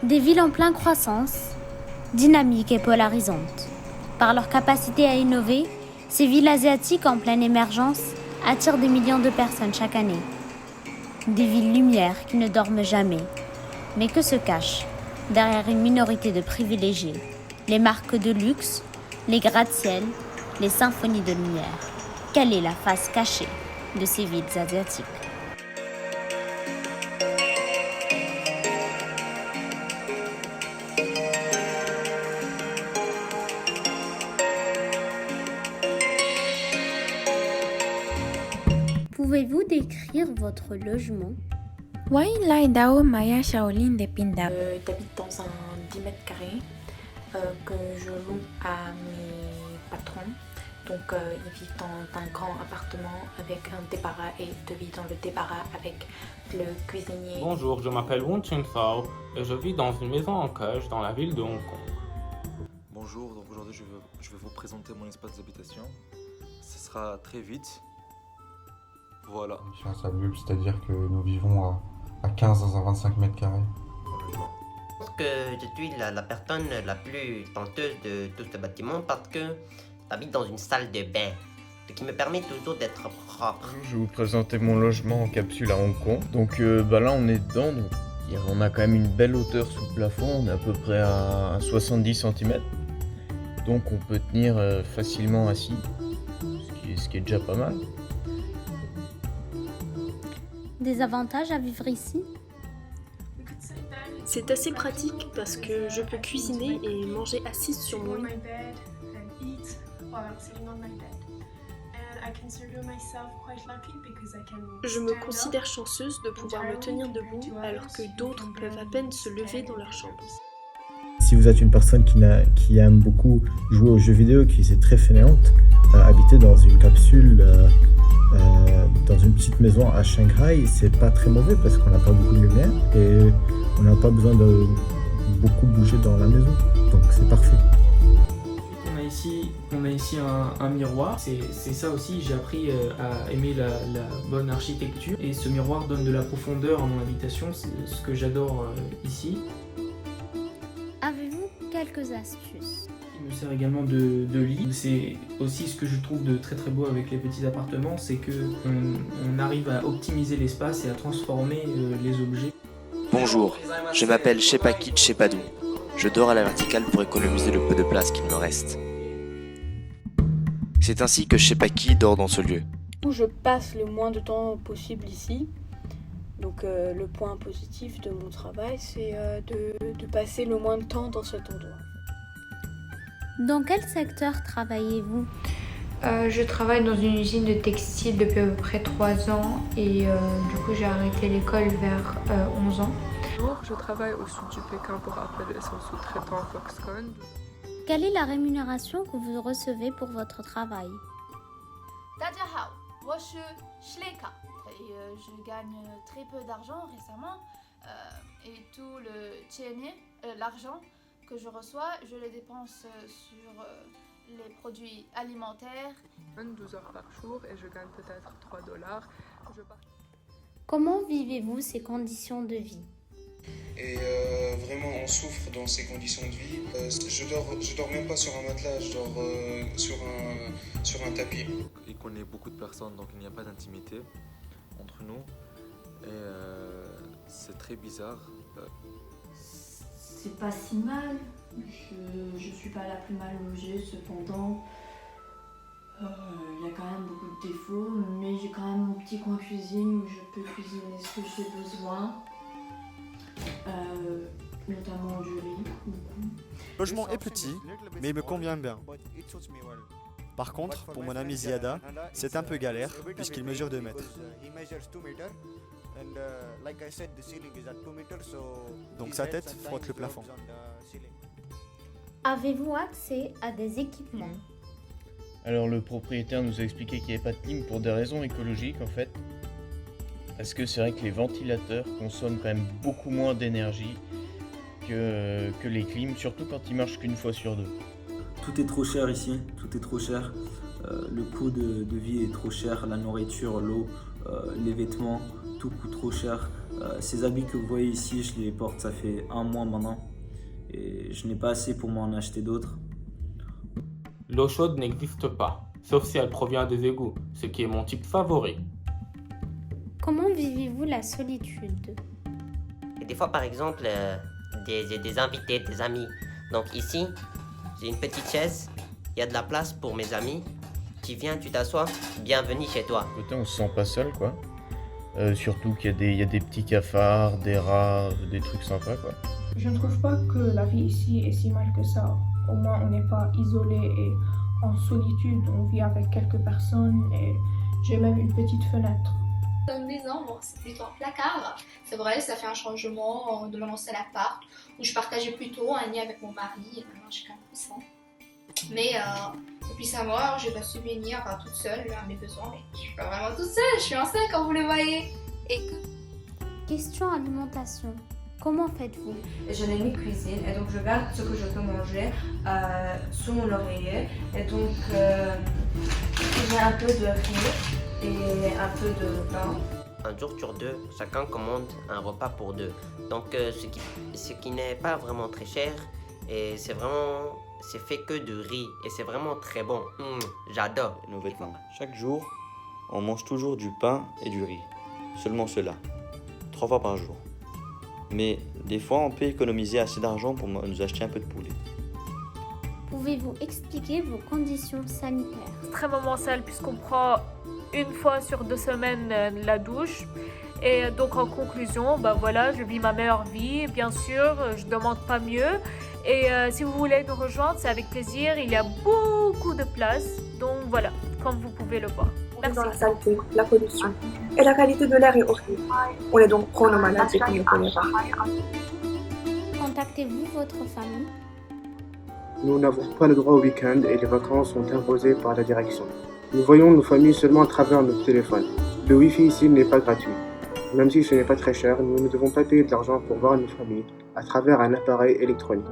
Des villes en pleine croissance, dynamiques et polarisantes. Par leur capacité à innover, ces villes asiatiques en pleine émergence attirent des millions de personnes chaque année. Des villes lumières qui ne dorment jamais. Mais que se cache derrière une minorité de privilégiés? Les marques de luxe, les gratte-ciel, les symphonies de lumière. Quelle est la face cachée de ces villes asiatiques? Pouvez-vous décrire votre logement? Wai Lai Dao Maya Shaolin de Pinda. J'habite dans un 10 mètres carrés que je loue à mes patrons. Donc ils vivent dans un grand appartement avec un débarras et je vis dans le débarras avec le cuisinier. Bonjour, je m'appelle Won Chin Fao et je vis dans une maison en cage dans la ville de Hong Kong. Bonjour, donc aujourd'hui je vais vous présenter mon espace d'habitation. Ce sera très vite. Voilà. Je suis insalubre, c'est-à-dire que nous vivons à 15 dans un 25 mètres carrés. Je pense que je suis la personne la plus tenteuse de tout ce bâtiment parce que j'habite dans une salle de bain, ce qui me permet toujours d'être propre. Je vais vous présenter mon logement en capsule à Hong Kong. Donc là on est dedans, donc on a quand même une belle hauteur sous le plafond, on est à peu près à 70 cm. Donc on peut tenir facilement assis, ce qui est déjà pas mal. Des avantages à vivre ici? C'est assez pratique parce que je peux cuisiner et manger assise sur mon lit. Je me considère chanceuse de pouvoir me tenir debout alors que d'autres peuvent à peine se lever dans leur chambre. Si vous êtes une personne qui aime beaucoup jouer aux jeux vidéo, qui est très fainéante, habiter dans une capsule, dans une petite maison à Shanghai, c'est pas très mauvais parce qu'on n'a pas beaucoup de lumière et on n'a pas besoin de beaucoup bouger dans la maison, donc c'est parfait. On a ici un miroir, c'est ça aussi, j'ai appris à aimer la bonne architecture et ce miroir donne de la profondeur à mon habitation, c'est ce que j'adore ici. Avez-vous quelques astuces? Il me sert également de lit. C'est aussi ce que je trouve de très très beau avec les petits appartements, c'est qu'on arrive à optimiser l'espace et à transformer les objets. Bonjour, je m'appelle Shepaki Shepadou. Je dors à la verticale pour économiser le peu de place qu'il me reste. C'est ainsi que Shepaki dort dans ce lieu. Je passe le moins de temps possible ici. Donc le point positif de mon travail, c'est de passer le moins de temps dans cet endroit. Dans quel secteur travaillez-vous? Je travaille dans une usine de textile depuis à peu près 3 ans et du coup j'ai arrêté l'école vers 11 ans. Je travaille au sud du Pékin pour appeler son sous-traitant Foxconn. Quelle est la rémunération que vous recevez pour votre travail? 大家好，我是 Shleka et je gagne très peu d'argent récemment et tout l'argent que je reçois, je le dépense sur les produits alimentaires. 12 heures par jour et je gagne peut-être $3. Comment vivez-vous ces conditions de vie? Et vraiment on souffre dans ces conditions de vie. Je dors même pas sur un matelas, je dors sur un tapis. Il connaît beaucoup de personnes, donc il n'y a pas d'intimité entre nous. Et c'est très bizarre. C'est pas si mal. Je suis pas la plus mal logée, cependant. Il y a quand même beaucoup de défauts, mais j'ai quand même mon petit coin cuisine où je peux cuisiner ce que j'ai besoin. Notamment du riz. Le logement est petit, mais il me convient bien. Par contre, pour mon ami Ziada, c'est un peu galère puisqu'il mesure 2 mètres. Donc sa tête frotte le plafond. Avez-vous accès à des équipements? Alors le propriétaire nous a expliqué qu'il n'y avait pas de clim pour des raisons écologiques en fait. Parce que c'est vrai que les ventilateurs consomment quand même beaucoup moins d'énergie que les clims, surtout quand ils marchent qu'une fois sur 2. Tout est trop cher ici, tout est trop cher. Le coût de vie est trop cher, la nourriture, l'eau, les vêtements, tout coûte trop cher. Ces habits que vous voyez ici, je les porte ça fait 1 mois maintenant. Et je n'ai pas assez pour m'en acheter d'autres. L'eau chaude n'existe pas, sauf si elle provient des égouts, ce qui est mon type favori. Comment vivez-vous la solitude? Et des fois, par exemple, des invités, des amis. Donc ici, j'ai une petite chaise, il y a de la place pour mes amis. Tu viens, tu t'assois, bienvenue chez toi. Côté, on se sent pas seul, quoi. Surtout qu'il y a des petits cafards, des rats, des trucs sympas, quoi. Je ne trouve pas que la vie ici est si mal que ça. Au moins, on n'est pas isolé et en solitude. On vit avec quelques personnes et j'ai même une petite fenêtre. Comme maison, bon, c'est plutôt un placard. C'est vrai, ça fait un changement de mon ancien appart où je partageais plutôt un lit avec mon mari et maintenant j'ai qu'un coussin. Mais depuis 5 mois, je dois subvenir toute seule à mes besoins. Mais je suis pas vraiment toute seule, je suis enceinte comme vous le voyez. Et Question alimentation. Comment faites-vous? Je n'ai ni cuisine et donc je garde ce que je peux manger sous mon oreiller. Et donc j'ai un peu de riz et un peu de pain. Un jour sur 2, chacun commande un repas pour 2. Donc ce qui n'est pas vraiment très cher et c'est fait que de riz et c'est vraiment très bon. J'adore. Nos vêtements. Chaque jour, on mange toujours du pain et du riz. Seulement cela. 3 fois par jour. Mais des fois, on peut économiser assez d'argent pour nous acheter un peu de poulet. Pouvez-vous expliquer vos conditions sanitaires? Extrêmement sale puisqu'on prend 1 fois sur 2 semaines la douche. Et donc en conclusion, voilà, je vis ma meilleure vie. Bien sûr, je ne demande pas mieux. Et si vous voulez nous rejoindre, c'est avec plaisir. Il y a beaucoup de place. Donc voilà, comme vous pouvez le voir. Merci. Dans la saleté, la pollution. Et la qualité de l'air est horrible. On est donc prone aux maladies qu'on ne connaît pas. Contactez-vous votre famille? Nous n'avons pas le droit au week-end et les vacances sont imposées par la direction. Nous voyons nos familles seulement à travers notre téléphone. Le Wi-Fi ici n'est pas gratuit. Même si ce n'est pas très cher, nous ne devons pas payer de l'argent pour voir nos familles à travers un appareil électronique.